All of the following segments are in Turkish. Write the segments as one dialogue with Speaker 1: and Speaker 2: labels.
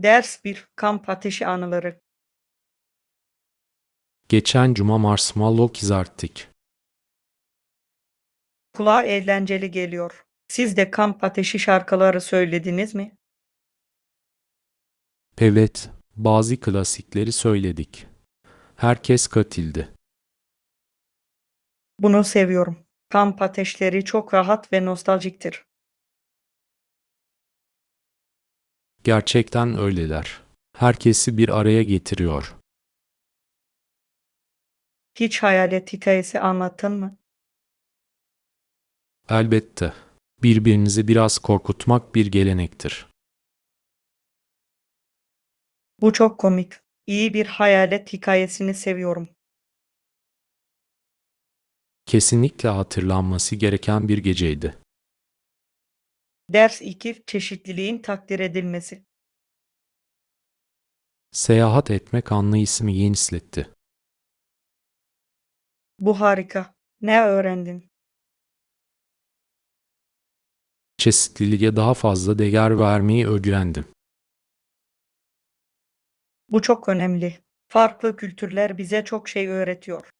Speaker 1: Ders bir Kamp ateşi anıları.
Speaker 2: Geçen cuma marshmallow kızarttık.
Speaker 1: Kulağa eğlenceli geliyor. Siz de kamp ateşi şarkıları söylediniz mi?
Speaker 2: Evet, bazı klasikleri söyledik. Herkes katıldı.
Speaker 1: Bunu seviyorum. Kamp ateşleri çok rahat ve nostaljiktir.
Speaker 2: Gerçekten öyleler. Herkesi bir araya getiriyor.
Speaker 1: Hiç hayalet hikayesi anlattın mı?
Speaker 2: Elbette. Birbirinizi biraz korkutmak bir gelenektir.
Speaker 1: Bu çok komik. İyi bir hayalet hikayesini seviyorum.
Speaker 2: Kesinlikle hatırlanması gereken bir geceydi.
Speaker 1: Ders 2 çeşitliliğin takdir edilmesi.
Speaker 2: Seyahat etmek anlayışımı genişletti.
Speaker 1: Bu harika. Ne öğrendin?
Speaker 2: Çeşitliliğe daha fazla değer vermeyi öğrendim.
Speaker 1: Bu çok önemli. Farklı kültürler bize çok şey öğretiyor.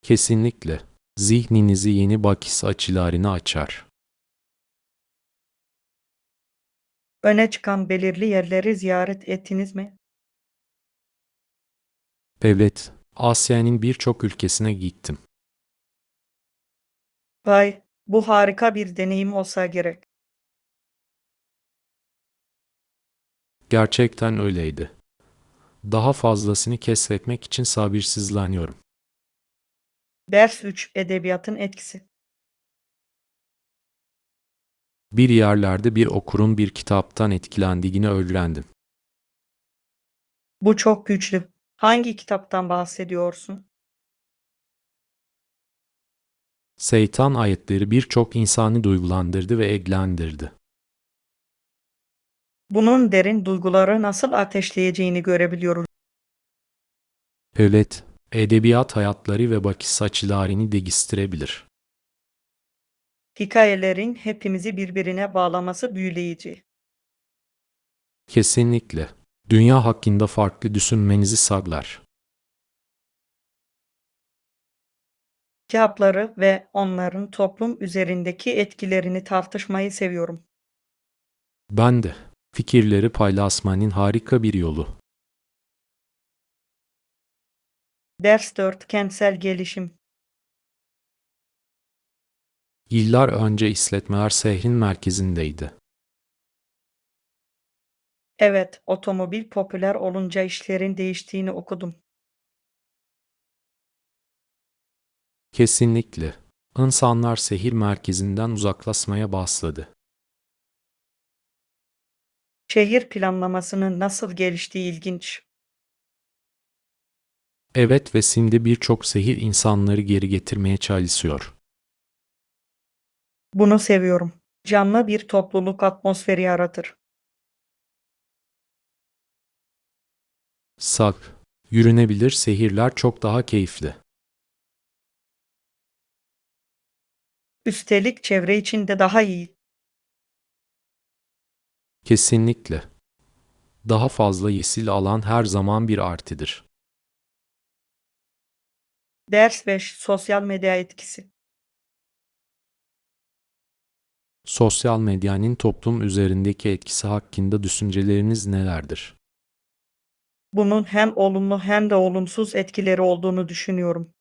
Speaker 2: Kesinlikle. Zihninizi yeni bakış açılarına açar.
Speaker 1: Öne çıkan belirli yerleri ziyaret ettiniz mi?
Speaker 2: Evet, Asya'nın birçok ülkesine gittim.
Speaker 1: Vay, bu harika bir deneyim olsa gerek.
Speaker 2: Gerçekten öyleydi. Daha fazlasını keşfetmek için sabırsızlanıyorum.
Speaker 1: Ders 3 edebiyatın etkisi.
Speaker 2: Bir yerlerde bir okurun bir kitaptan etkilendiğini öğrendim.
Speaker 1: Bu çok güçlü. Hangi kitaptan bahsediyorsun?
Speaker 2: Şeytan ayetleri birçok insanı duygulandırdı ve eğlendirdi.
Speaker 1: Bunun derin duyguları nasıl ateşleyeceğini görebiliyoruz.
Speaker 2: Evet, edebiyat hayatları ve bakış açılarını değiştirebilir.
Speaker 1: Hikayelerin hepimizi birbirine bağlaması büyüleyici.
Speaker 2: Kesinlikle. Dünya hakkında farklı düşünmenizi sağlar.
Speaker 1: Kitapları ve onların toplum üzerindeki etkilerini tartışmayı seviyorum.
Speaker 2: Ben de. Fikirleri paylaşmanın harika bir yolu.
Speaker 1: Ders 4 kentsel gelişim.
Speaker 2: Yıllar önce işletmeler şehrin merkezindeydi.
Speaker 1: Evet, otomobil popüler olunca işlerin değiştiğini okudum.
Speaker 2: Kesinlikle. İnsanlar şehir merkezinden uzaklaşmaya başladı.
Speaker 1: Şehir planlamasının nasıl geliştiği ilginç.
Speaker 2: Evet ve şimdi birçok şehir insanları geri getirmeye çalışıyor.
Speaker 1: Bunu seviyorum. Canlı bir topluluk atmosferi yaratır.
Speaker 2: Sağ, yürünebilir şehirler çok daha keyifli.
Speaker 1: Üstelik çevre için de daha iyi.
Speaker 2: Kesinlikle. Daha fazla yeşil alan her zaman bir artıdır.
Speaker 1: Ders 5 sosyal medya etkisi.
Speaker 2: Sosyal medyanın toplum üzerindeki etkisi hakkında düşünceleriniz nelerdir?
Speaker 1: Bunun hem olumlu hem de olumsuz etkileri olduğunu düşünüyorum.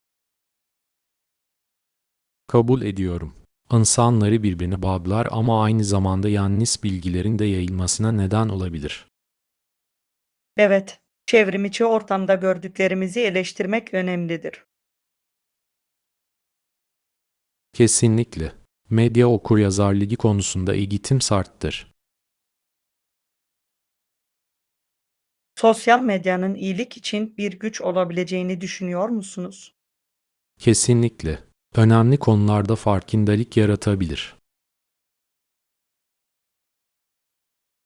Speaker 2: Kabul ediyorum. İnsanları birbirine bağlar ama aynı zamanda yanlış bilgilerin de yayılmasına neden olabilir.
Speaker 1: Evet, çevrimiçi ortamda gördüklerimizi eleştirmek önemlidir.
Speaker 2: Kesinlikle. Medya okuryazarlığı konusunda eğitim şarttır.
Speaker 1: Sosyal medyanın iyilik için bir güç olabileceğini düşünüyor musunuz?
Speaker 2: Kesinlikle. Önemli konularda farkındalık yaratabilir.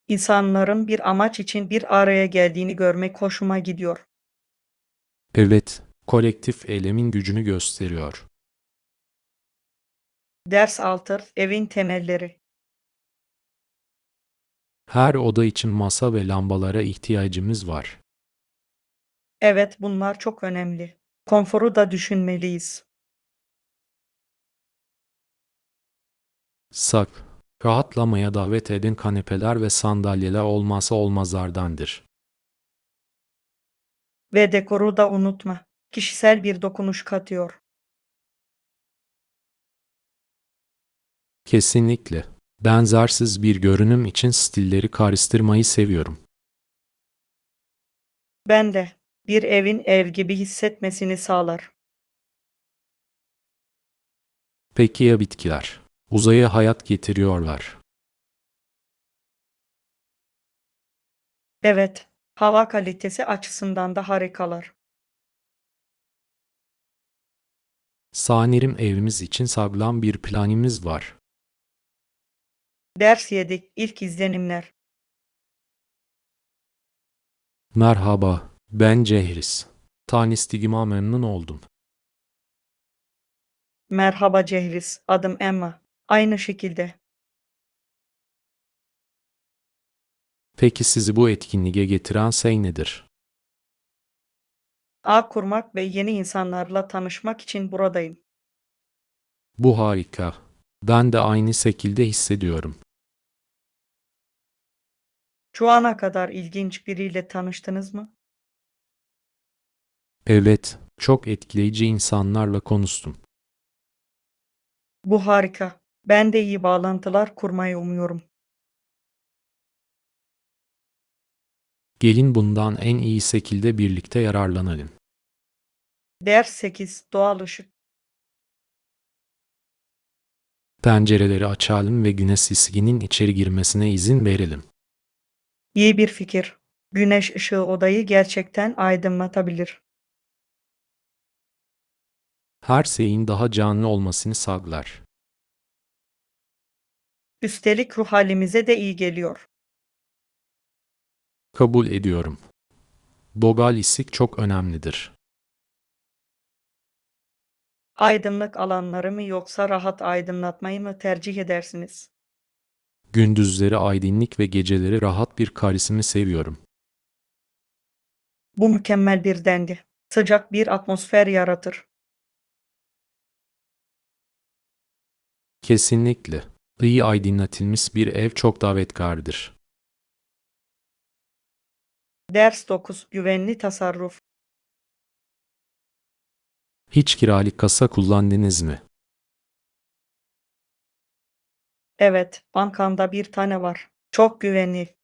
Speaker 1: İnsanların bir amaç için bir araya geldiğini görmek hoşuma gidiyor.
Speaker 2: Evet, kolektif eylemin gücünü gösteriyor.
Speaker 1: Ders 6 evin temelleri.
Speaker 2: Her oda için masa ve lambalara ihtiyacımız var.
Speaker 1: Evet, bunlar çok önemli. Konforu da düşünmeliyiz.
Speaker 2: Sak, rahatlamaya davet eden kanepeler ve sandalyeler olmazsa olmazlardandır.
Speaker 1: Ve dekoru da unutma. Kişisel bir dokunuş katıyor.
Speaker 2: Kesinlikle. Benzersiz bir görünüm için stilleri karıştırmayı seviyorum.
Speaker 1: Ben de bir evin ev gibi hissetmesini sağlar.
Speaker 2: Peki ya bitkiler? Uzaya hayat getiriyorlar.
Speaker 1: Evet, hava kalitesi açısından da harikalar.
Speaker 2: Sanırım evimiz için sağlam bir planımız var.
Speaker 1: Ders yedik, ilk izlenimler.
Speaker 2: Merhaba, ben Cehris. Tanıştığıma memnun oldum.
Speaker 1: Merhaba Cehris, adım Emma. Aynı şekilde.
Speaker 2: Peki sizi bu etkinliğe getiren şey nedir?
Speaker 1: Ağ kurmak ve yeni insanlarla tanışmak için buradayım.
Speaker 2: Bu harika. Ben de aynı şekilde hissediyorum.
Speaker 1: Şu ana kadar ilginç biriyle tanıştınız mı?
Speaker 2: Evet, çok etkileyici insanlarla konuştum.
Speaker 1: Bu harika. Ben de iyi bağlantılar kurmayı umuyorum.
Speaker 2: Gelin bundan en iyi şekilde birlikte yararlanalım.
Speaker 1: Ders 8, doğal ışık.
Speaker 2: Pencereleri açalım ve güneş ışığının içeri girmesine izin verelim.
Speaker 1: İyi bir fikir. Güneş ışığı odayı gerçekten aydınlatabilir.
Speaker 2: Her şeyin daha canlı olmasını sağlar.
Speaker 1: Üstelik ruh halimize de iyi geliyor.
Speaker 2: Kabul ediyorum. Dogal ışık çok önemlidir.
Speaker 1: Aydınlık alanları mı yoksa rahat aydınlatmayı mı tercih edersiniz?
Speaker 2: Gündüzleri aydınlık ve geceleri rahat bir karisimi seviyorum.
Speaker 1: Bu mükemmel bir dendi. Sıcak bir atmosfer yaratır.
Speaker 2: Kesinlikle. İyi aydınlatılmış bir ev çok davetkardır.
Speaker 1: Ders 9, güvenli tasarruf.
Speaker 2: Hiç kiralık kasa kullandınız mı?
Speaker 1: Evet, bankamda bir tane var. Çok güvenli.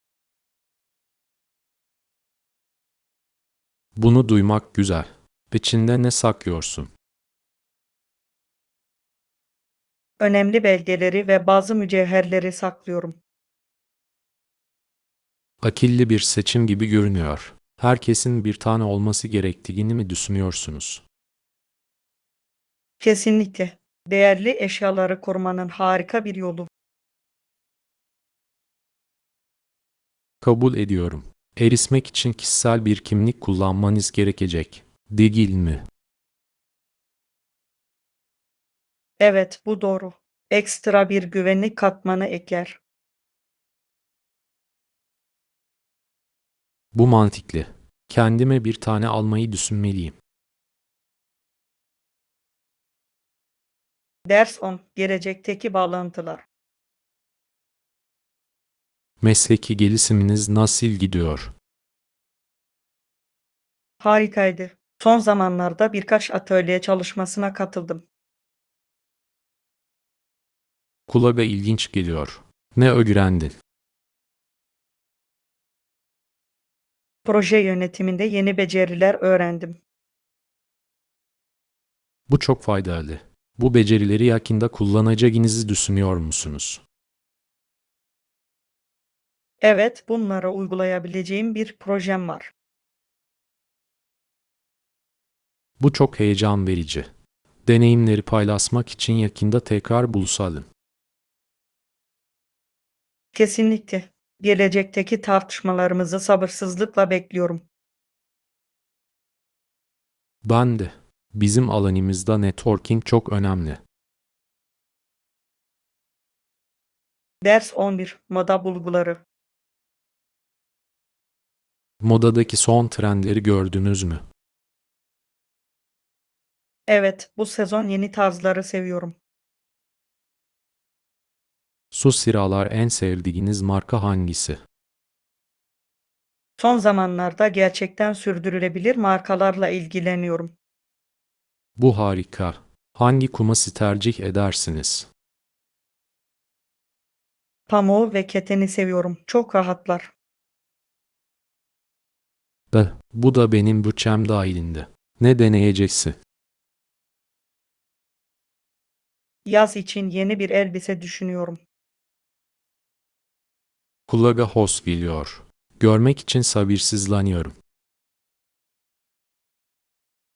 Speaker 2: Bunu duymak güzel. İçinde ne saklıyorsun?
Speaker 1: Önemli belgeleri ve bazı mücevherleri saklıyorum.
Speaker 2: Akıllı bir seçim gibi görünüyor. Herkesin bir tane olması gerektiğini mi düşünüyorsunuz?
Speaker 1: Kesinlikle. Değerli eşyaları korumanın harika bir yolu.
Speaker 2: Kabul ediyorum. Erismek için kişisel bir kimlik kullanmanız gerekecek. Değil mi?
Speaker 1: Evet, bu doğru. Ekstra bir güvenlik katmanı ekler.
Speaker 2: Bu mantıklı. Kendime bir tane almayı düşünmeliyim.
Speaker 1: Ders 10, gelecekteki bağlantılar.
Speaker 2: Mesleki gelişiminiz nasıl gidiyor?
Speaker 1: Harikaydı. Son zamanlarda birkaç atölye çalışmasına katıldım.
Speaker 2: Kulağa ilginç geliyor. Ne öğrendin?
Speaker 1: Proje yönetiminde yeni beceriler öğrendim.
Speaker 2: Bu çok faydalı. Bu becerileri yakında kullanacağınızı düşünüyor musunuz?
Speaker 1: Evet, bunları uygulayabileceğim bir projem var.
Speaker 2: Bu çok heyecan verici. Deneyimleri paylaşmak için yakında tekrar buluşalım.
Speaker 1: Kesinlikle. Gelecekteki tartışmalarımızı sabırsızlıkla bekliyorum.
Speaker 2: Ben de. Bizim alanımızda networking çok önemli.
Speaker 1: Ders 11, moda bulguları.
Speaker 2: Modadaki son trendleri gördünüz mü?
Speaker 1: Evet, bu sezon yeni tarzları seviyorum.
Speaker 2: Su sıralar en sevdiğiniz marka hangisi?
Speaker 1: Son zamanlarda gerçekten sürdürülebilir markalarla ilgileniyorum.
Speaker 2: Bu harika. Hangi kumaşı tercih edersiniz?
Speaker 1: Pamuğu ve keteni seviyorum. Çok rahatlar.
Speaker 2: Bu da benim bütçem dahilinde. Ne deneyeceksin?
Speaker 1: Yaz için yeni bir elbise düşünüyorum.
Speaker 2: Kulağa hoş geliyor. Görmek için sabırsızlanıyorum.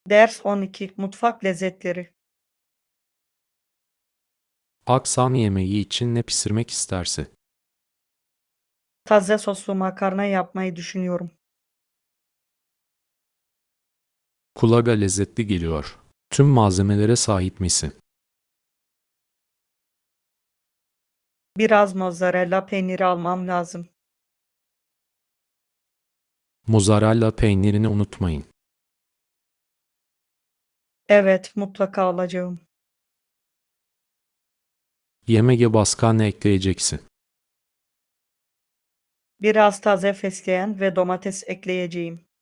Speaker 1: Ders 12 Mutfak lezzetleri.
Speaker 2: Akşam yemeği için ne pişirmek istersin?
Speaker 1: Taze soslu makarna yapmayı düşünüyorum.
Speaker 2: Kulağa lezzetli geliyor. Tüm malzemelere sahip misin?
Speaker 1: Biraz mozzarella peyniri almam lazım.
Speaker 2: Mozzarella peynirini unutmayın.
Speaker 1: Evet, mutlaka alacağım.
Speaker 2: Yemeğe başka ne ekleyeceksin?
Speaker 1: Biraz taze fesleğen ve domates ekleyeceğim.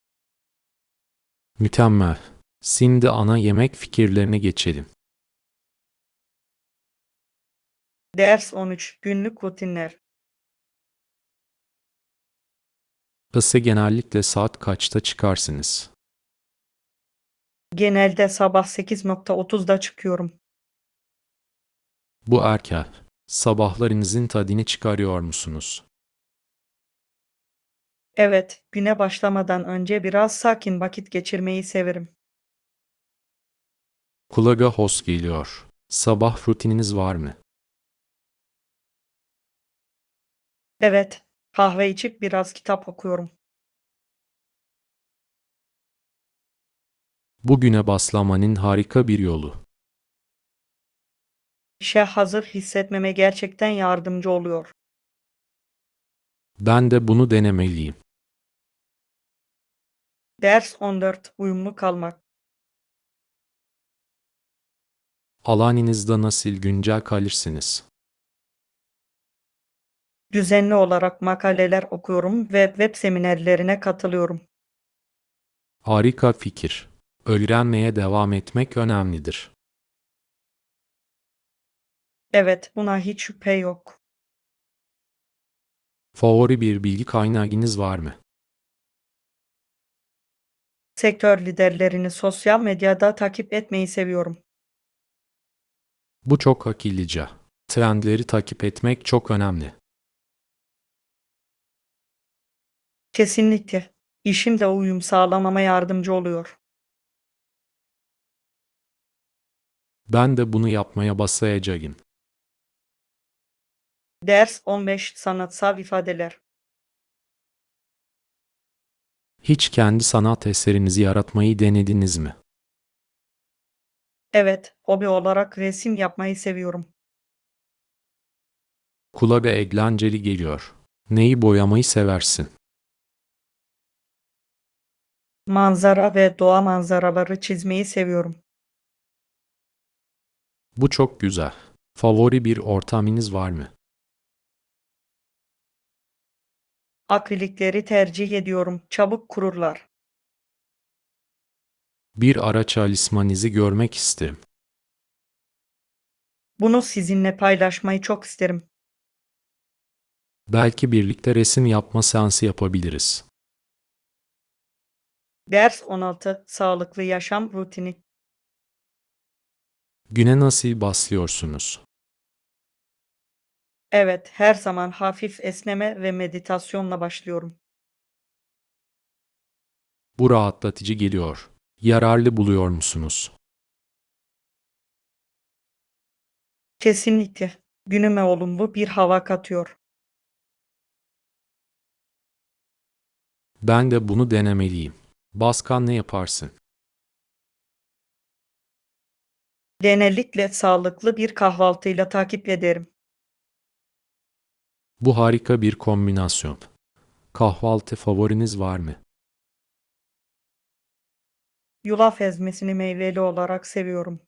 Speaker 2: Mükemmel. Şimdi ana yemek fikirlerine geçelim.
Speaker 1: Ders 13 Günlük rutinler.
Speaker 2: Ise genellikle saat kaçta çıkarsınız?
Speaker 1: Genelde sabah 8.30'da çıkıyorum.
Speaker 2: Bu erken. Sabahlarınızın tadını çıkarıyor musunuz?
Speaker 1: Evet, güne başlamadan önce biraz sakin vakit geçirmeyi severim.
Speaker 2: Kulağa hoş geliyor. Sabah rutininiz var mı?
Speaker 1: Evet, kahve içip biraz kitap okuyorum.
Speaker 2: Bugüne başlamanın harika bir yolu.
Speaker 1: İşe hazır hissetmeme gerçekten yardımcı oluyor.
Speaker 2: Ben de bunu denemeliyim.
Speaker 1: Ders 14 Uyumlu kalmak.
Speaker 2: Alanınızda nasıl güncel kalırsınız?
Speaker 1: Düzenli olarak makaleler okuyorum ve web seminerlerine katılıyorum.
Speaker 2: Harika fikir. Öğrenmeye devam etmek önemlidir.
Speaker 1: Evet, buna hiç şüphe yok.
Speaker 2: Favori bir bilgi kaynağınız var mı?
Speaker 1: Sektör liderlerini sosyal medyada takip etmeyi seviyorum.
Speaker 2: Bu çok akıllıca. Trendleri takip etmek çok önemli.
Speaker 1: Kesinlikle. İşimle uyum sağlamama yardımcı oluyor.
Speaker 2: Ben de bunu yapmaya başlayacağım.
Speaker 1: Ders 15 Sanatsal ifadeler.
Speaker 2: Hiç kendi sanat eserinizi yaratmayı denediniz mi?
Speaker 1: Evet, hobi olarak resim yapmayı seviyorum.
Speaker 2: Kulağa eğlenceli geliyor. Neyi boyamayı seversin?
Speaker 1: Manzara ve doğa manzaraları çizmeyi seviyorum.
Speaker 2: Bu çok güzel. Favori bir ortamınız var mı?
Speaker 1: Akrilikleri tercih ediyorum. Çabuk kururlar.
Speaker 2: Bir araç çalışmanızı görmek isterim.
Speaker 1: Bunu sizinle paylaşmayı çok isterim.
Speaker 2: Belki birlikte resim yapma seansı yapabiliriz.
Speaker 1: Ders 16 Sağlıklı yaşam rutini.
Speaker 2: Güne nasıl başlıyorsunuz?
Speaker 1: Evet, her zaman hafif esneme ve meditasyonla başlıyorum.
Speaker 2: Bu rahatlatıcı geliyor. Yararlı buluyor musunuz?
Speaker 1: Kesinlikle. Günüme olumlu bir hava katıyor.
Speaker 2: Ben de bunu denemeliyim. Başka ne yaparsın?
Speaker 1: Genellikle sağlıklı bir kahvaltıyla takip ederim.
Speaker 2: Bu harika bir kombinasyon. Kahvaltı favoriniz var mı?
Speaker 1: Yulaf ezmesini meyveli olarak seviyorum.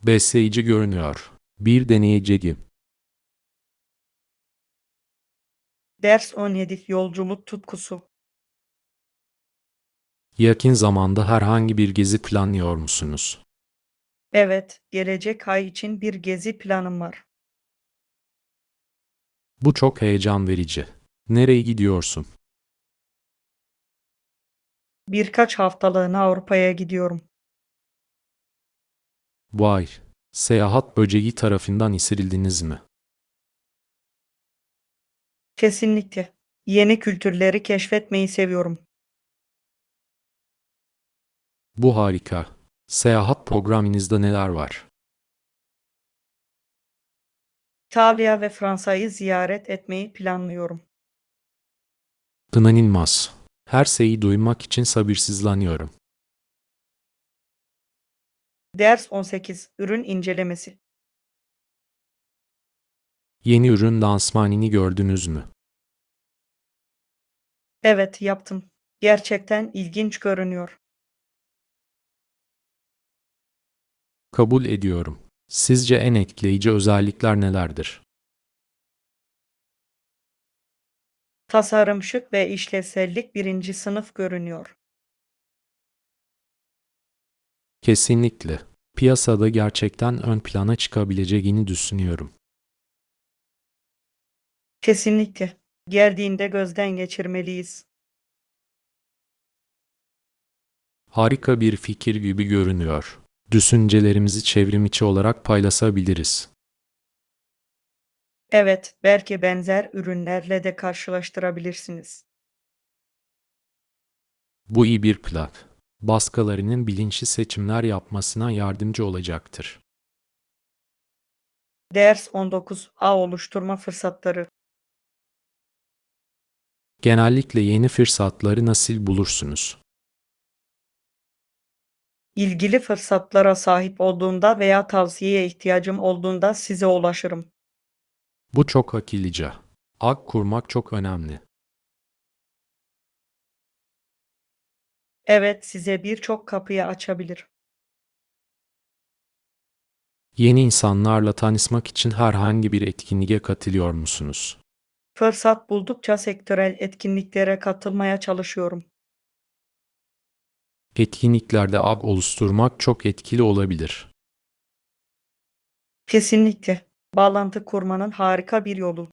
Speaker 2: Besleyici görünüyor. Bir deneyici.
Speaker 1: Ders 17 Yolculuk tutkusu.
Speaker 2: Yakın zamanda herhangi bir gezi planlıyor musunuz?
Speaker 1: Evet, gelecek ay için bir gezi planım var.
Speaker 2: Bu çok heyecan verici. Nereye gidiyorsun?
Speaker 1: Birkaç haftalığına Avrupa'ya gidiyorum.
Speaker 2: Vay, seyahat böceği tarafından ısırıldınız mı?
Speaker 1: Kesinlikle. Yeni kültürleri keşfetmeyi seviyorum.
Speaker 2: Bu harika. Seyahat programınızda neler var?
Speaker 1: İtalya ve Fransa'yı ziyaret etmeyi planlıyorum.
Speaker 2: İnanılmaz. Her şeyi duymak için sabırsızlanıyorum.
Speaker 1: Ders 18 Ürün incelemesi.
Speaker 2: Yeni ürün lansmanını gördünüz mü?
Speaker 1: Evet, yaptım. Gerçekten ilginç görünüyor.
Speaker 2: Kabul ediyorum. Sizce en etkileyici özellikler nelerdir?
Speaker 1: Tasarım şık ve işlevsellik birinci sınıf görünüyor.
Speaker 2: Kesinlikle. Piyasada gerçekten ön plana çıkabileceğini düşünüyorum.
Speaker 1: Kesinlikle. Geldiğinde gözden geçirmeliyiz.
Speaker 2: Harika bir fikir gibi görünüyor. Düşüncelerimizi çevrim içi olarak paylaşabiliriz.
Speaker 1: Evet, belki benzer ürünlerle de karşılaştırabilirsiniz.
Speaker 2: Bu iyi bir plan. Başkalarının bilinçli seçimler yapmasına yardımcı olacaktır.
Speaker 1: Ders 19 Ağ oluşturma fırsatları.
Speaker 2: Genellikle yeni fırsatları nasıl bulursunuz?
Speaker 1: İlgili fırsatlara sahip olduğumda veya tavsiyeye ihtiyacım olduğunda size ulaşırım.
Speaker 2: Bu çok akıllıca. Ağ kurmak çok önemli.
Speaker 1: Evet, size birçok kapıyı açabilir.
Speaker 2: Yeni insanlarla tanışmak için herhangi bir etkinliğe katılıyor musunuz?
Speaker 1: Fırsat buldukça sektörel etkinliklere katılmaya çalışıyorum.
Speaker 2: Etkinliklerde ağ oluşturmak çok etkili olabilir.
Speaker 1: Kesinlikle. Bağlantı kurmanın harika bir yolu.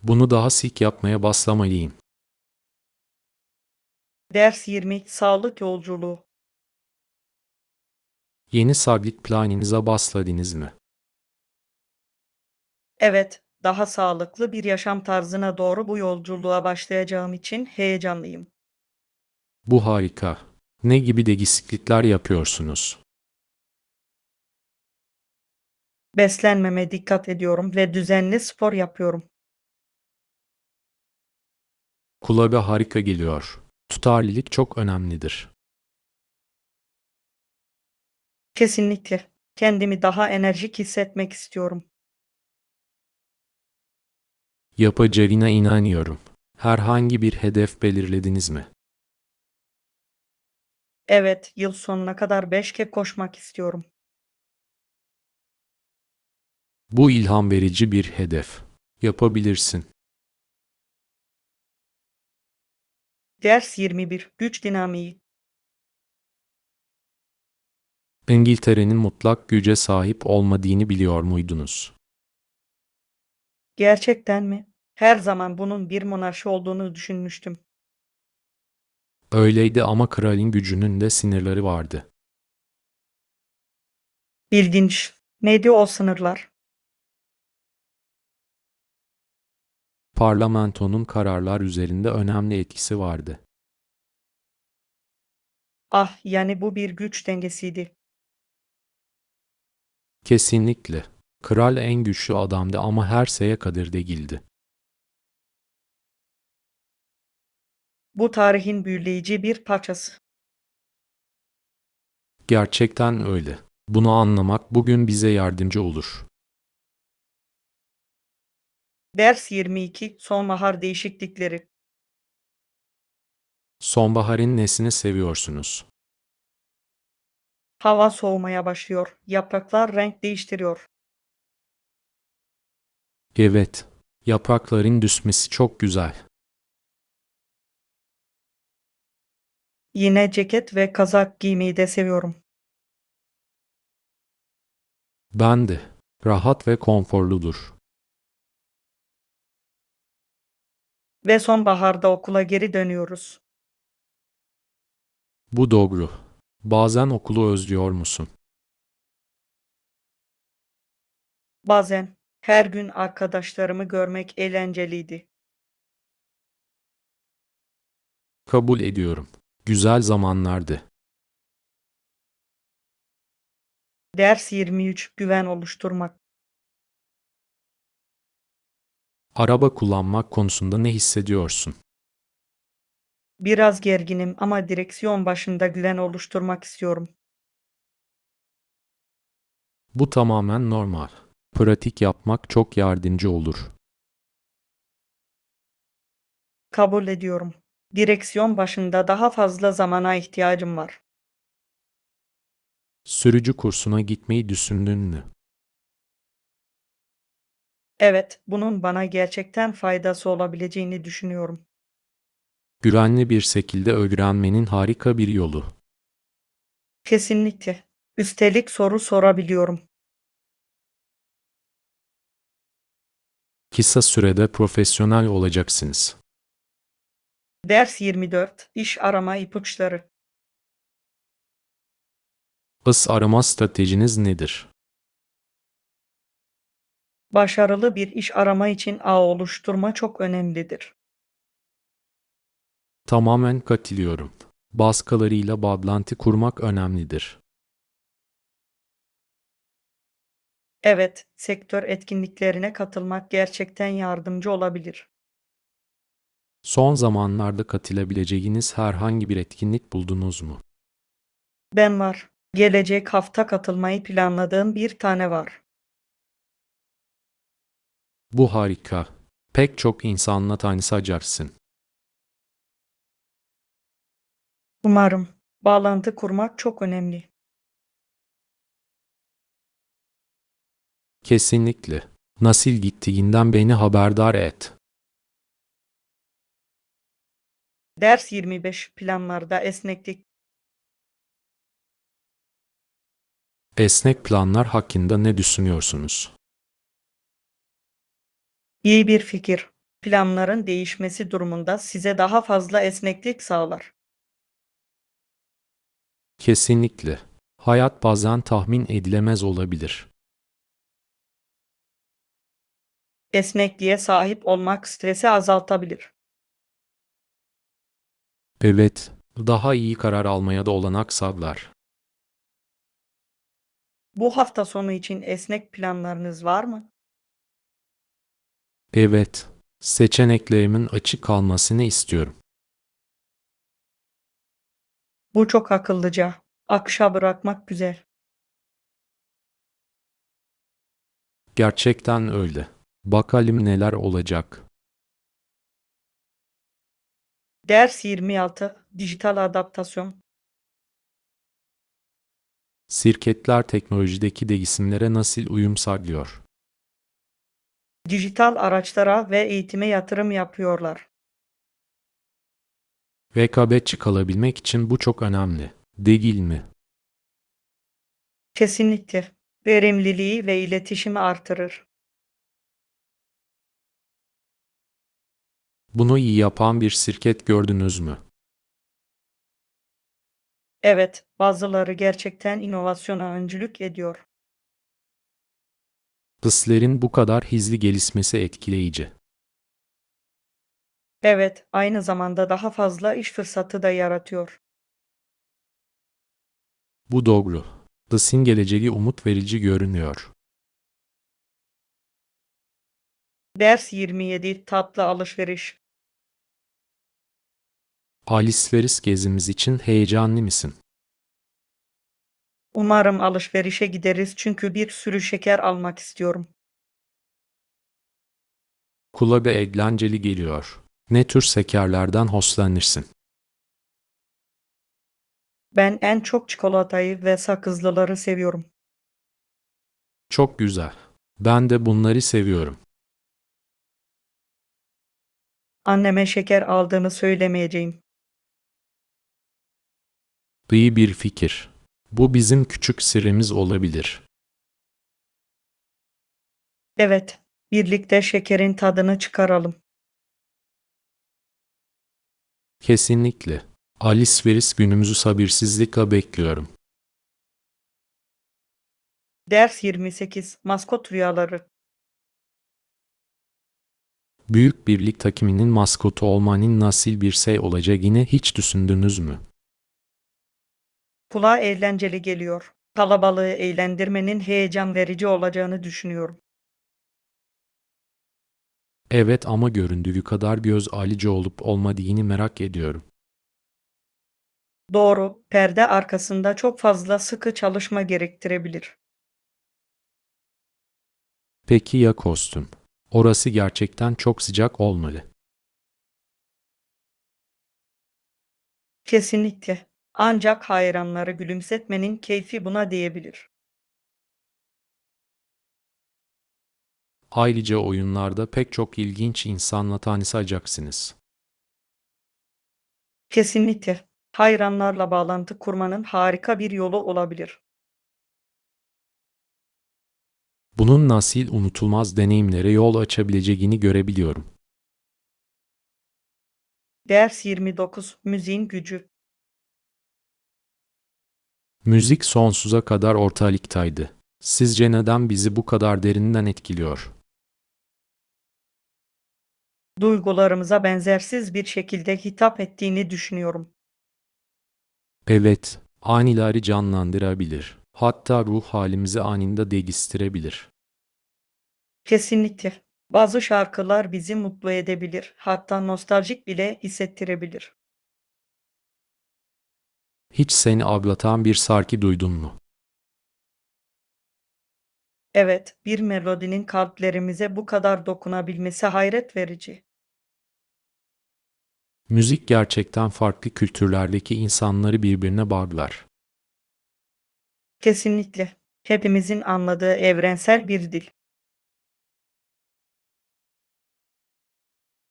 Speaker 2: Bunu daha sık yapmaya başlamalıyım.
Speaker 1: Ders 20 Sağlık yolculuğu.
Speaker 2: Yeni sabit planınıza başladınız mı?
Speaker 1: Evet, daha sağlıklı bir yaşam tarzına doğru bu yolculuğa başlayacağım için heyecanlıyım.
Speaker 2: Bu harika. Ne gibi değişiklikler yapıyorsunuz?
Speaker 1: Beslenmeme dikkat ediyorum ve düzenli spor yapıyorum.
Speaker 2: Kulağa harika geliyor. Tutarlılık çok önemlidir.
Speaker 1: Kesinlikle. Kendimi daha enerjik hissetmek istiyorum.
Speaker 2: Yapacağına inanıyorum. Herhangi bir hedef belirlediniz mi?
Speaker 1: Evet, yıl sonuna kadar 5K koşmak istiyorum.
Speaker 2: Bu ilham verici bir hedef. Yapabilirsin.
Speaker 1: Ders 21 Güç dinamiği.
Speaker 2: İngiltere'nin mutlak güce sahip olmadığını biliyor muydunuz?
Speaker 1: Gerçekten mi? Her zaman bunun bir monarşi olduğunu düşünmüştüm.
Speaker 2: Öyleydi ama kralın gücünün de sınırları vardı.
Speaker 1: İlginç. Neydi o sınırlar?
Speaker 2: Parlamentonun kararlar üzerinde önemli etkisi vardı.
Speaker 1: Ah, yani bu bir güç dengesiydi.
Speaker 2: Kesinlikle. Kral en güçlü adamdı ama her şeye kadir değildi.
Speaker 1: Bu tarihin büyüleyici bir parçası.
Speaker 2: Gerçekten öyle. Bunu anlamak bugün bize yardımcı olur.
Speaker 1: Ders 22 Sonbahar değişiklikleri.
Speaker 2: Sonbaharın nesini seviyorsunuz?
Speaker 1: Hava soğumaya başlıyor. Yapraklar renk değiştiriyor.
Speaker 2: Evet, yaprakların düşmesi çok güzel.
Speaker 1: Yine ceket ve kazak giymeyi de seviyorum.
Speaker 2: Ben de. Rahat ve konforludur.
Speaker 1: Ve sonbaharda okula geri dönüyoruz.
Speaker 2: Bu doğru. Bazen okulu özlüyor musun?
Speaker 1: Bazen her gün arkadaşlarımı görmek eğlenceliydi.
Speaker 2: Kabul ediyorum. Güzel zamanlardı.
Speaker 1: Ders 23 güven oluşturmak.
Speaker 2: Araba kullanmak konusunda ne hissediyorsun?
Speaker 1: Biraz gerginim ama direksiyon başında güven oluşturmak istiyorum.
Speaker 2: Bu tamamen normal. Pratik yapmak çok yardımcı olur.
Speaker 1: Kabul ediyorum. Direksiyon başında daha fazla zamana ihtiyacım var.
Speaker 2: Sürücü kursuna gitmeyi düşündün mü?
Speaker 1: Evet, bunun bana gerçekten faydası olabileceğini düşünüyorum.
Speaker 2: Güvenli bir şekilde öğrenmenin harika bir yolu.
Speaker 1: Kesinlikle. Üstelik soru sorabiliyorum.
Speaker 2: Kısa sürede profesyonel olacaksınız.
Speaker 1: Ders 24 İş arama ipuçları.
Speaker 2: İş arama stratejiniz nedir?
Speaker 1: Başarılı bir iş arama için ağ oluşturma çok önemlidir.
Speaker 2: Tamamen katılıyorum. Başkalarıyla bağlantı kurmak önemlidir.
Speaker 1: Evet, sektör etkinliklerine katılmak gerçekten yardımcı olabilir.
Speaker 2: Son zamanlarda katılabileceğiniz herhangi bir etkinlik buldunuz mu?
Speaker 1: Ben var. Gelecek hafta katılmayı planladığım bir tane var.
Speaker 2: Bu harika. Pek çok insanla tanışacaksın.
Speaker 1: Umarım. Bağlantı kurmak çok önemli.
Speaker 2: Kesinlikle. Nasıl gittiğinden beni haberdar et.
Speaker 1: Ders 25 planlarda esneklik.
Speaker 2: Esnek planlar hakkında ne düşünüyorsunuz?
Speaker 1: İyi bir fikir. Planların değişmesi durumunda size daha fazla esneklik sağlar.
Speaker 2: Kesinlikle. Hayat bazen tahmin edilemez olabilir.
Speaker 1: Esnekliğe sahip olmak stresi azaltabilir.
Speaker 2: Evet, daha iyi karar almaya da olanak sağlar.
Speaker 1: Bu hafta sonu için esnek planlarınız var mı?
Speaker 2: Evet, seçeneklerimin açık kalmasını istiyorum.
Speaker 1: Bu çok akıllıca. Akışa bırakmak güzel.
Speaker 2: Gerçekten öyle. Bakalım neler olacak.
Speaker 1: Ders 26 Dijital adaptasyon.
Speaker 2: Şirketler teknolojideki değişimlere nasıl uyum sağlıyor?
Speaker 1: Dijital araçlara ve eğitime yatırım yapıyorlar.
Speaker 2: Rekabetçi kalabilmek için bu çok önemli, değil mi?
Speaker 1: Kesinlikle. Verimliliği ve iletişimi artırır.
Speaker 2: Bunu iyi yapan bir şirket gördünüz mü?
Speaker 1: Evet, bazıları gerçekten inovasyona öncülük ediyor.
Speaker 2: Kıslerin bu kadar hızlı gelişmesi etkileyici.
Speaker 1: Evet, aynı zamanda daha fazla iş fırsatı da yaratıyor.
Speaker 2: Bu doğru. Kısın geleceği umut verici görünüyor.
Speaker 1: Ders 27 Tatlı alışveriş.
Speaker 2: Alışveriş gezimiz için heyecanlı mısın?
Speaker 1: Umarım alışverişe gideriz çünkü bir sürü şeker almak istiyorum.
Speaker 2: Kulağa eğlenceli geliyor. Ne tür şekerlerden hoşlanırsın?
Speaker 1: Ben en çok çikolatayı ve sakızlıları seviyorum.
Speaker 2: Çok güzel. Ben de bunları seviyorum.
Speaker 1: Anneme şeker aldığını söylemeyeceğim.
Speaker 2: İyi bir fikir. Bu bizim küçük sırrımız olabilir.
Speaker 1: Evet, birlikte şekerin tadını çıkaralım.
Speaker 2: Kesinlikle. Alışveriş günümüzü sabırsızlıkla bekliyorum.
Speaker 1: Ders 28. Maskot rüyaları.
Speaker 2: Büyük birlik takımının maskotu olmanın nasıl bir şey olacağını hiç düşündünüz mü?
Speaker 1: Kulağa eğlenceli geliyor. Kalabalığı eğlendirmenin heyecan verici olacağını düşünüyorum.
Speaker 2: Evet ama göründüğü kadar göz alıcı olup olmadığını merak ediyorum.
Speaker 1: Doğru, perde arkasında çok fazla sıkı çalışma gerektirebilir.
Speaker 2: Peki ya kostüm? Orası gerçekten çok sıcak olmalı.
Speaker 1: Kesinlikle. Ancak hayranları gülümsetmenin keyfi buna diyebilir.
Speaker 2: Ayrıca oyunlarda pek çok ilginç insanla tanışacaksınız.
Speaker 1: Kesinlikle. Hayranlarla bağlantı kurmanın harika bir yolu olabilir.
Speaker 2: Bunun nasıl unutulmaz deneyimlere yol açabileceğini görebiliyorum.
Speaker 1: Ders 29. Müziğin gücü.
Speaker 2: Müzik sonsuza kadar ortalıktaydı. Sizce neden bizi bu kadar derinden etkiliyor?
Speaker 1: Duygularımıza benzersiz bir şekilde hitap ettiğini düşünüyorum.
Speaker 2: Evet, anileri canlandırabilir. Hatta ruh halimizi anında değiştirebilir.
Speaker 1: Kesinlikle. Bazı şarkılar bizi mutlu edebilir, hatta nostaljik bile hissettirebilir.
Speaker 2: Hiç seni ağlatan bir şarkı duydun mu?
Speaker 1: Evet, bir melodinin kalplerimize bu kadar dokunabilmesi hayret verici.
Speaker 2: Müzik gerçekten farklı kültürlerdeki insanları birbirine bağlar.
Speaker 1: Kesinlikle. Hepimizin anladığı evrensel bir dil.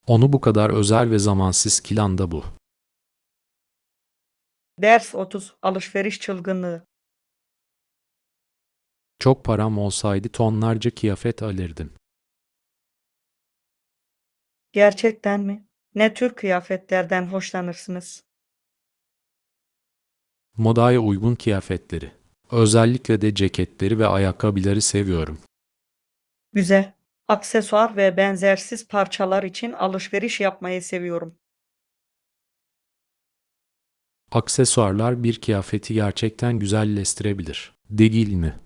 Speaker 2: Onu bu kadar özel ve zamansız kılan da bu.
Speaker 1: Ders 30. Alışveriş çılgınlığı.
Speaker 2: Çok param olsaydı tonlarca kıyafet alırdım.
Speaker 1: Gerçekten mi? Ne tür kıyafetlerden hoşlanırsınız?
Speaker 2: Modaya uygun kıyafetleri. Özellikle de ceketleri ve ayakkabıları seviyorum.
Speaker 1: Güzel. Aksesuar ve benzersiz parçalar için alışveriş yapmayı seviyorum.
Speaker 2: Aksesuarlar bir kıyafeti gerçekten güzelleştirebilir. Değil mi?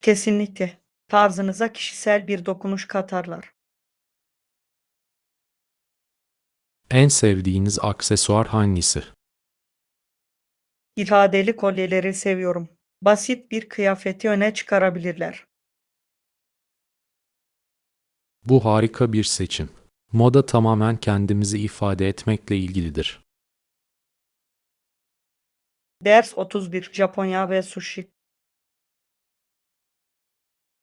Speaker 1: Kesinlikle. Tarzınıza kişisel bir dokunuş katarlar.
Speaker 2: En sevdiğiniz aksesuar hangisi?
Speaker 1: İfadeli kolyeleri seviyorum. Basit bir kıyafeti öne çıkarabilirler.
Speaker 2: Bu harika bir seçim. Moda tamamen kendimizi ifade etmekle ilgilidir.
Speaker 1: Ders 31. Japonya ve sushi.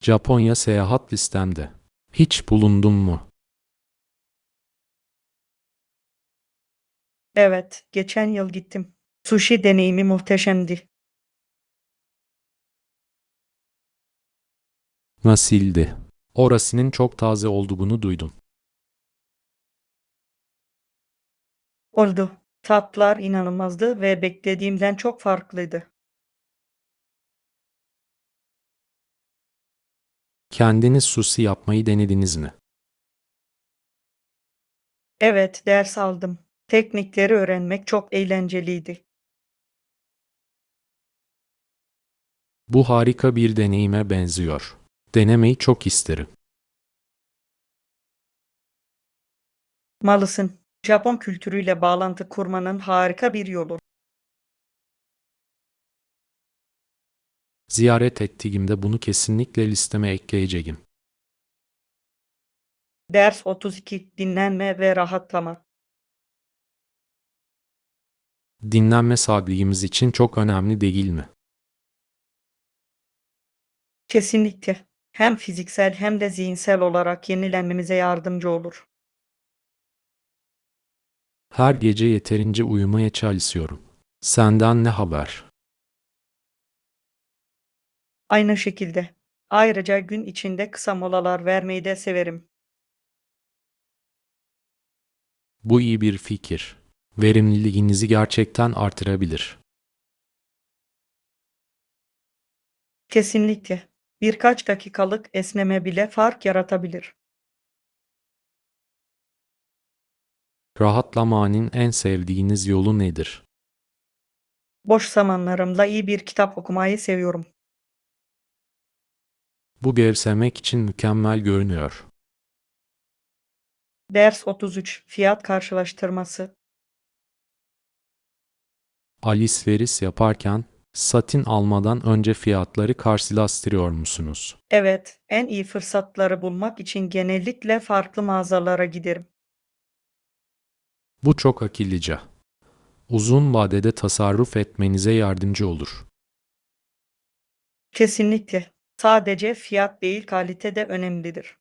Speaker 2: Japonya seyahat listemde. Hiç bulundun mu?
Speaker 1: Evet, geçen yıl gittim. Sushi deneyimi muhteşemdi.
Speaker 2: Nasıldı? Orasının çok taze olduğunu duydum.
Speaker 1: Oldu. Tatlar inanılmazdı ve beklediğimden çok farklıydı.
Speaker 2: Kendiniz sushi yapmayı denediniz mi?
Speaker 1: Evet, ders aldım. Teknikleri öğrenmek çok eğlenceliydi.
Speaker 2: Bu harika bir deneyime benziyor. Denemeyi çok isterim.
Speaker 1: Malısın. Japon kültürüyle bağlantı kurmanın harika bir yolu.
Speaker 2: Ziyaret ettiğimde bunu kesinlikle listeme ekleyeceğim.
Speaker 1: Ders 32. Dinlenme ve rahatlama.
Speaker 2: Dinlenme saatliğimiz için çok önemli değil mi?
Speaker 1: Kesinlikle. Hem fiziksel hem de zihinsel olarak yenilenmemize yardımcı olur.
Speaker 2: Her gece yeterince uyumaya çalışıyorum. Senden ne haber?
Speaker 1: Aynı şekilde. Ayrıca gün içinde kısa molalar vermeyi de severim.
Speaker 2: Bu iyi bir fikir. Verimliliğinizi gerçekten artırabilir.
Speaker 1: Kesinlikle. Birkaç dakikalık esneme bile fark yaratabilir.
Speaker 2: Rahatlamanın en sevdiğiniz yolu nedir?
Speaker 1: Boş zamanlarımda iyi bir kitap okumayı seviyorum.
Speaker 2: Bu gevşemek için mükemmel görünüyor.
Speaker 1: Ders 33. Fiyat karşılaştırması.
Speaker 2: Alışveriş yaparken satın almadan önce fiyatları karşılaştırıyor musunuz?
Speaker 1: Evet, en iyi fırsatları bulmak için genellikle farklı mağazalara giderim.
Speaker 2: Bu çok akıllıca. Uzun vadede tasarruf etmenize yardımcı olur.
Speaker 1: Kesinlikle. Sadece fiyat değil, kalite de önemlidir.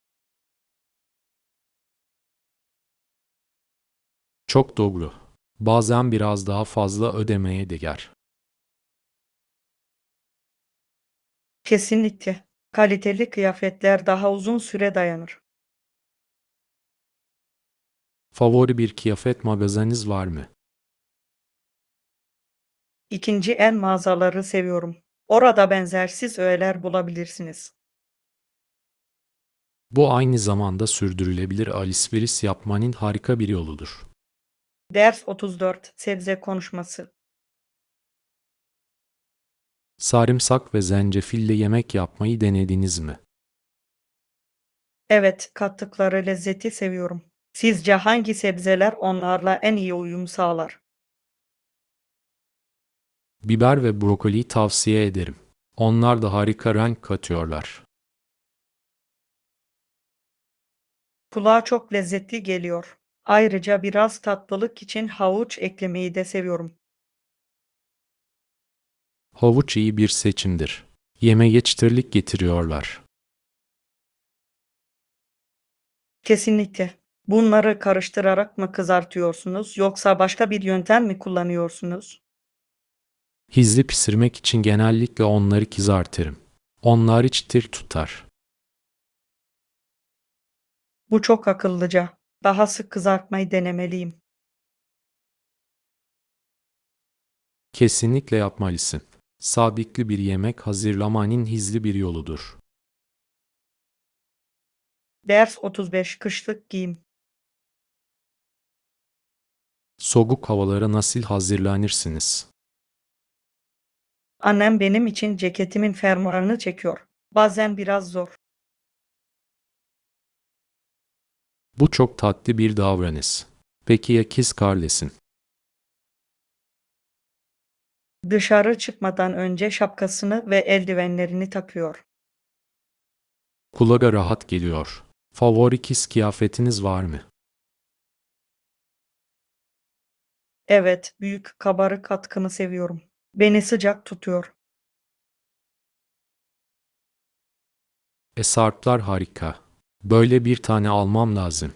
Speaker 2: Çok doğru. Bazen biraz daha fazla ödemeye değer.
Speaker 1: Kesinlikle. Kaliteli kıyafetler daha uzun süre dayanır.
Speaker 2: Favori bir kıyafet mağazanız var mı?
Speaker 1: İkinci el mağazaları seviyorum. Orada benzersiz öğeler bulabilirsiniz.
Speaker 2: Bu aynı zamanda sürdürülebilir alışveriş yapmanın harika bir yoludur.
Speaker 1: Ders 34. Sebze konuşması.
Speaker 2: Sarımsak ve zencefille yemek yapmayı denediniz mi?
Speaker 1: Evet, kattıkları lezzeti seviyorum. Sizce hangi sebzeler onlarla en iyi uyum sağlar?
Speaker 2: Biber ve brokoli tavsiye ederim. Onlar da harika renk katıyorlar.
Speaker 1: Kulağa çok lezzetli geliyor. Ayrıca biraz tatlılık için havuç eklemeyi de seviyorum.
Speaker 2: Havuç iyi bir seçimdir. Yemeğe çıtırlık getiriyorlar.
Speaker 1: Kesinlikle. Bunları karıştırarak mı kızartıyorsunuz yoksa başka bir yöntem mi kullanıyorsunuz?
Speaker 2: Hızlı pişirmek için genellikle onları kızartırım. Onları çıtır tutar.
Speaker 1: Bu çok akıllıca. Daha sık kızartmayı denemeliyim.
Speaker 2: Kesinlikle yapmalısın. Sağlıklı bir yemek hazırlamanın hızlı bir yoludur.
Speaker 1: Ders 35. Kışlık giyim.
Speaker 2: Soğuk havalara nasıl hazırlanırsınız?
Speaker 1: Annem benim için ceketimin fermuarını çekiyor. Bazen biraz zor.
Speaker 2: Bu çok tatlı bir davranış. Peki ya kız kardeşin?
Speaker 1: Dışarı çıkmadan önce şapkasını ve eldivenlerini takıyor.
Speaker 2: Kulağa rahat geliyor. Favori kız kıyafetiniz var mı?
Speaker 1: Evet, büyük kabarık atkımı seviyorum. Beni sıcak tutuyor.
Speaker 2: Eşarplar harika. Böyle bir tane almam lazım.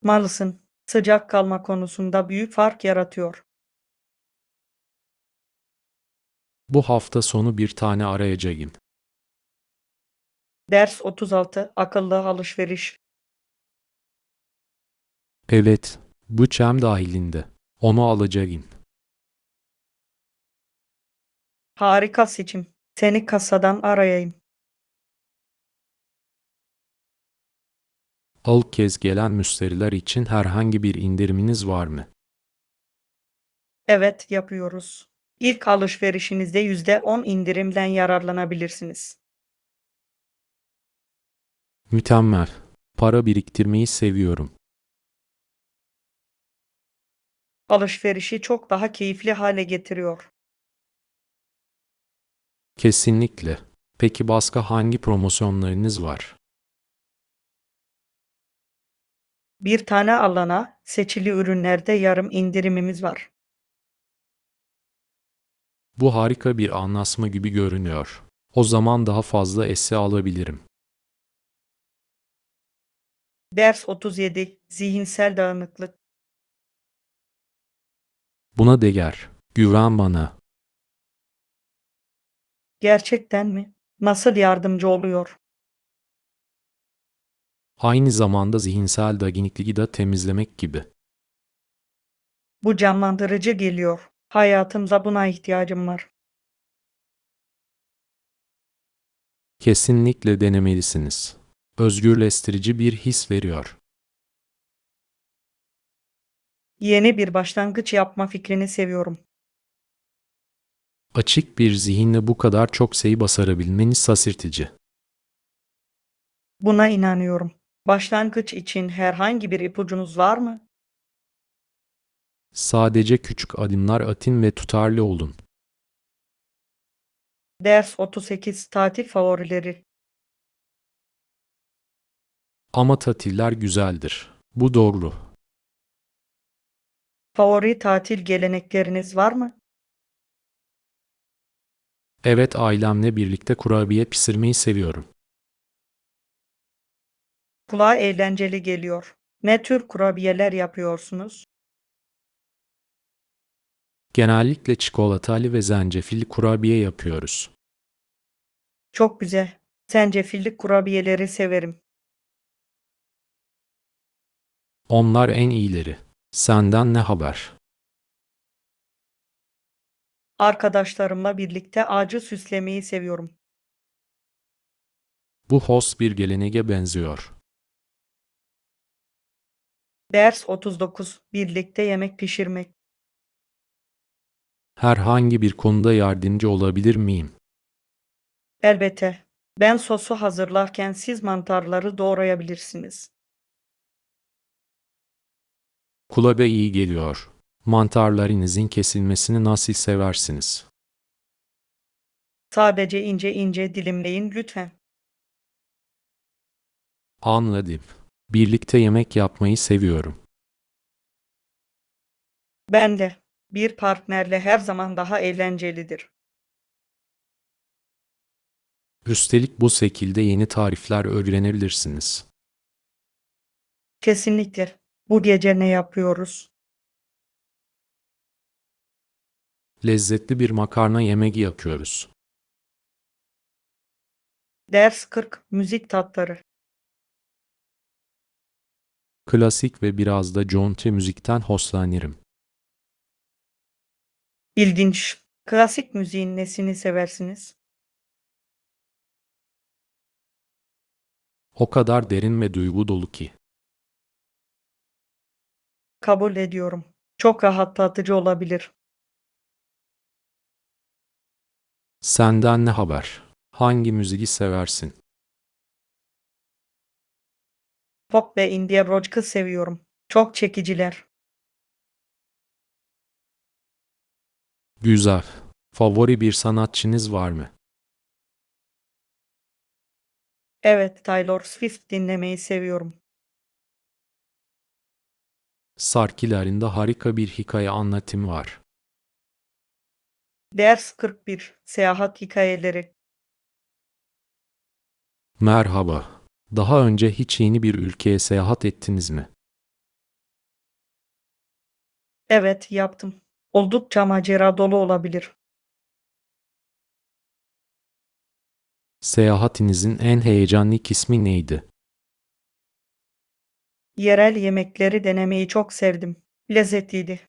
Speaker 1: Malısın. Sıcak kalma konusunda büyük fark yaratıyor.
Speaker 2: Bu hafta sonu bir tane arayacağım.
Speaker 1: Ders 36. Akıllı alışveriş.
Speaker 2: Evet, bütçem dahilinde. Onu alacağım.
Speaker 1: Harika seçim. Seni kasadan arayayım.
Speaker 2: İlk kez gelen müşteriler için herhangi bir indiriminiz var mı?
Speaker 1: Evet, yapıyoruz. İlk alışverişinizde %10 indirimden yararlanabilirsiniz.
Speaker 2: Mükemmel. Para biriktirmeyi seviyorum.
Speaker 1: Alışverişi çok daha keyifli hale getiriyor.
Speaker 2: Kesinlikle. Peki başka hangi promosyonlarınız var?
Speaker 1: Bir tane alana seçili ürünlerde yarım indirimimiz var.
Speaker 2: Bu harika bir anlaşma gibi görünüyor. O zaman daha fazla esse alabilirim.
Speaker 1: Ders 37. Zihinsel dağınıklık.
Speaker 2: Buna değer. Güven bana.
Speaker 1: Gerçekten mi? Nasıl yardımcı oluyor?
Speaker 2: Aynı zamanda zihinsel daginlikliği de temizlemek gibi.
Speaker 1: Bu canlandırıcı geliyor. Hayatımda buna ihtiyacım var.
Speaker 2: Kesinlikle denemelisiniz. Özgürleştirici bir his veriyor.
Speaker 1: Yeni bir başlangıç yapma fikrini seviyorum.
Speaker 2: Açık bir zihinle bu kadar çok sayı başarabilmeniz şaşırtıcı.
Speaker 1: Buna inanıyorum. Başlangıç için herhangi bir ipucunuz var mı?
Speaker 2: Sadece küçük adımlar atın ve tutarlı olun.
Speaker 1: Ders 38. Tatil favorileri.
Speaker 2: Ama tatiller güzeldir. Bu doğru.
Speaker 1: Favori tatil gelenekleriniz var mı?
Speaker 2: Evet, ailemle birlikte kurabiye pişirmeyi seviyorum.
Speaker 1: Kulağa eğlenceli geliyor. Ne tür kurabiyeler yapıyorsunuz?
Speaker 2: Genellikle çikolatalı ve zencefilli kurabiye yapıyoruz.
Speaker 1: Çok güzel. Zencefilli kurabiyeleri severim.
Speaker 2: Onlar en iyileri. Senden ne haber?
Speaker 1: Arkadaşlarımla birlikte ağacı süslemeyi seviyorum.
Speaker 2: Bu hoş bir geleneğe benziyor.
Speaker 1: Ders 39. Birlikte yemek pişirmek.
Speaker 2: Herhangi bir konuda yardımcı olabilir miyim?
Speaker 1: Elbette. Ben sosu hazırlarken siz mantarları doğrayabilirsiniz.
Speaker 2: Kulağa iyi geliyor. Mantarlarınızın kesilmesini nasıl seversiniz?
Speaker 1: Sadece ince ince dilimleyin lütfen.
Speaker 2: Anladım. Birlikte yemek yapmayı seviyorum.
Speaker 1: Ben de. Bir partnerle her zaman daha eğlencelidir.
Speaker 2: Üstelik bu şekilde yeni tarifler öğrenebilirsiniz.
Speaker 1: Kesinlikle. Bu gece ne yapıyoruz?
Speaker 2: Lezzetli bir makarna yemeği yapıyoruz.
Speaker 1: Ders 40. Müzik tatları.
Speaker 2: Klasik ve biraz da conti müzikten hoşlanırım.
Speaker 1: İlginç. Klasik müziğin nesini seversiniz?
Speaker 2: O kadar derin ve duygu dolu ki.
Speaker 1: Kabul ediyorum. Çok rahatlatıcı olabilir.
Speaker 2: Senden ne haber? Hangi müziği seversin?
Speaker 1: Pop ve indie rock'ı seviyorum. Çok çekiciler.
Speaker 2: Güzel. Favori bir sanatçınız var mı?
Speaker 1: Evet, Taylor Swift dinlemeyi seviyorum.
Speaker 2: Şarkılarında harika bir hikaye anlatım var.
Speaker 1: Ders 41. Seyahat hikayeleri.
Speaker 2: Merhaba. Daha önce hiç yeni bir ülkeye seyahat ettiniz mi?
Speaker 1: Evet, yaptım. Oldukça macera dolu olabilir.
Speaker 2: Seyahatinizin en heyecanlı kısmı neydi?
Speaker 1: Yerel yemekleri denemeyi çok sevdim. Lezzetliydi.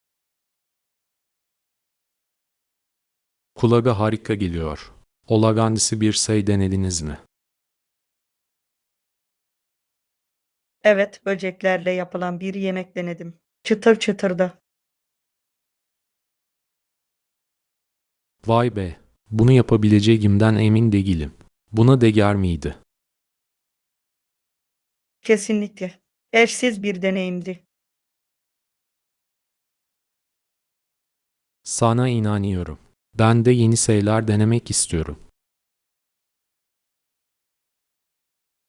Speaker 2: Kulağa harika geliyor. Olağanüstü bir şey denediniz mi?
Speaker 1: Evet, böceklerle yapılan bir yemek denedim. Çıtır çıtırdı.
Speaker 2: Vay be, bunu yapabileceğimden emin değilim. Buna değer miydi?
Speaker 1: Kesinlikle. Eşsiz bir deneyimdi.
Speaker 2: Sana inanıyorum. Ben de yeni şeyler denemek istiyorum.